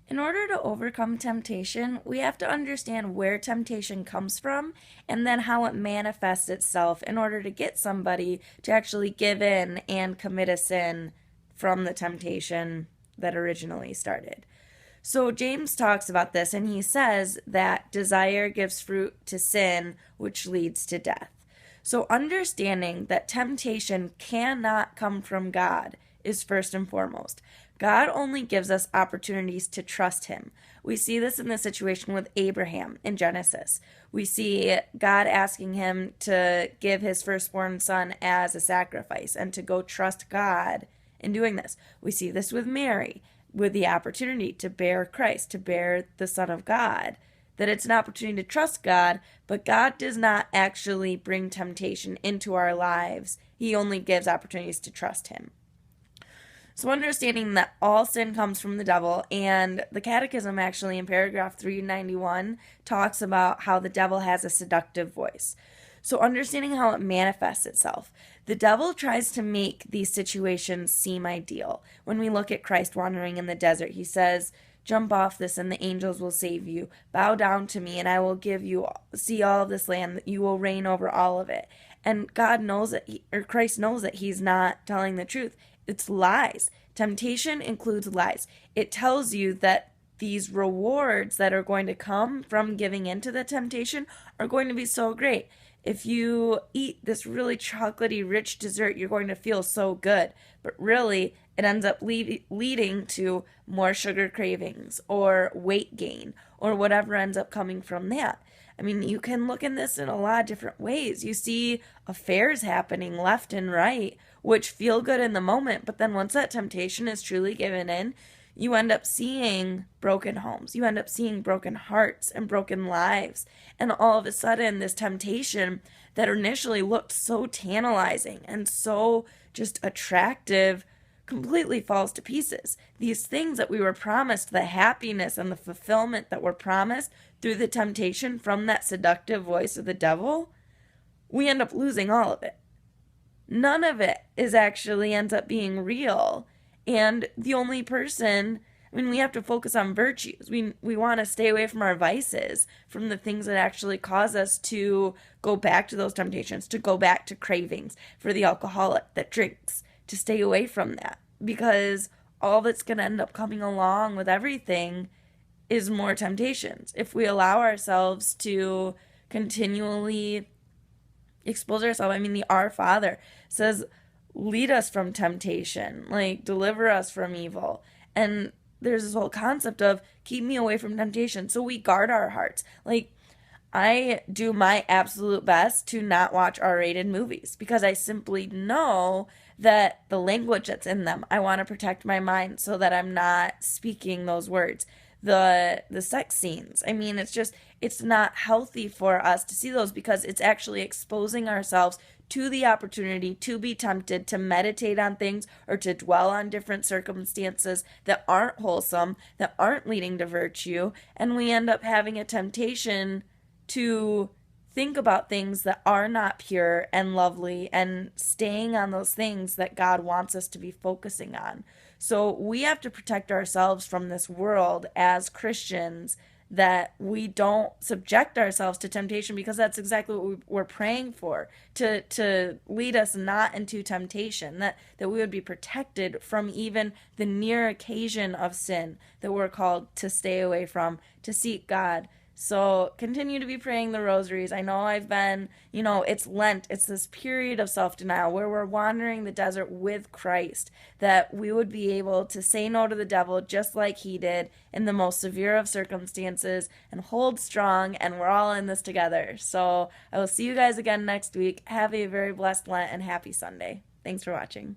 In order to overcome temptation, we have to understand where temptation comes from and then how it manifests itself in order to get somebody to actually give in and commit a sin from the temptation that originally started. So James talks about this and he says that desire gives fruit to sin, which leads to death. So understanding that temptation cannot come from God is first and foremost. God only gives us opportunities to trust him. We see this in the situation with Abraham in Genesis. We see God asking him to give his firstborn son as a sacrifice and to go trust God in doing this. We see this with Mary, with the opportunity to bear Christ, to bear the Son of God, that it's an opportunity to trust God, but God does not actually bring temptation into our lives. He only gives opportunities to trust him. So understanding that all sin comes from the devil, and the Catechism actually in paragraph 391 talks about how the devil has a seductive voice. So understanding how it manifests itself. The devil tries to make these situations seem ideal. When we look at Christ wandering in the desert, he says, "Jump off this and the angels will save you. Bow down to me and I will see all of this land. You will reign over all of it." And God knows that, Christ knows that he's not telling the truth. It's lies. Temptation includes lies. It tells you that these rewards that are going to come from giving into the temptation are going to be so great. If you eat this really chocolatey, rich dessert, you're going to feel so good. But really, it ends up leading to more sugar cravings or weight gain or whatever ends up coming from that. I mean, you can look in this in a lot of different ways. You see affairs happening left and right, which feel good in the moment, but then once that temptation is truly given in, you end up seeing broken homes. You end up seeing broken hearts and broken lives. And all of a sudden, this temptation that initially looked so tantalizing and so just attractive completely falls to pieces. These things that we were promised, the happiness and the fulfillment that were promised through the temptation from that seductive voice of the devil, we end up losing all of it. None of it ends up being real. And the only person, we have to focus on virtues. We want to stay away from our vices, from the things that actually cause us to go back to those temptations, to go back to cravings. For the alcoholic that drinks, to stay away from that, because all that's going to end up coming along with everything is more temptations. If we allow ourselves to continually expose ourselves, the Our Father says, lead us from temptation, like deliver us from evil. And there's this whole concept of keep me away from temptation. So we guard our hearts. Like, I do my absolute best to not watch R-rated movies because I simply know that the language that's in them, I want to protect my mind so that I'm not speaking those words. The sex scenes, it's not healthy for us to see those because it's actually exposing ourselves to the opportunity to be tempted to meditate on things or to dwell on different circumstances that aren't wholesome, that aren't leading to virtue, and we end up having a temptation to think about things that are not pure and lovely and staying on those things that God wants us to be focusing on. So we have to protect ourselves from this world as Christians, that we don't subject ourselves to temptation, because that's exactly what we're praying for, to lead us not into temptation, that we would be protected from even the near occasion of sin that we're called to stay away from, to seek God. So continue to be praying the rosaries. I know I've been, it's Lent. It's this period of self-denial where we're wandering the desert with Christ, that we would be able to say no to the devil just like he did in the most severe of circumstances and hold strong, and we're all in this together. So I will see you guys again next week. Have a very blessed Lent and happy Sunday. Thanks for watching.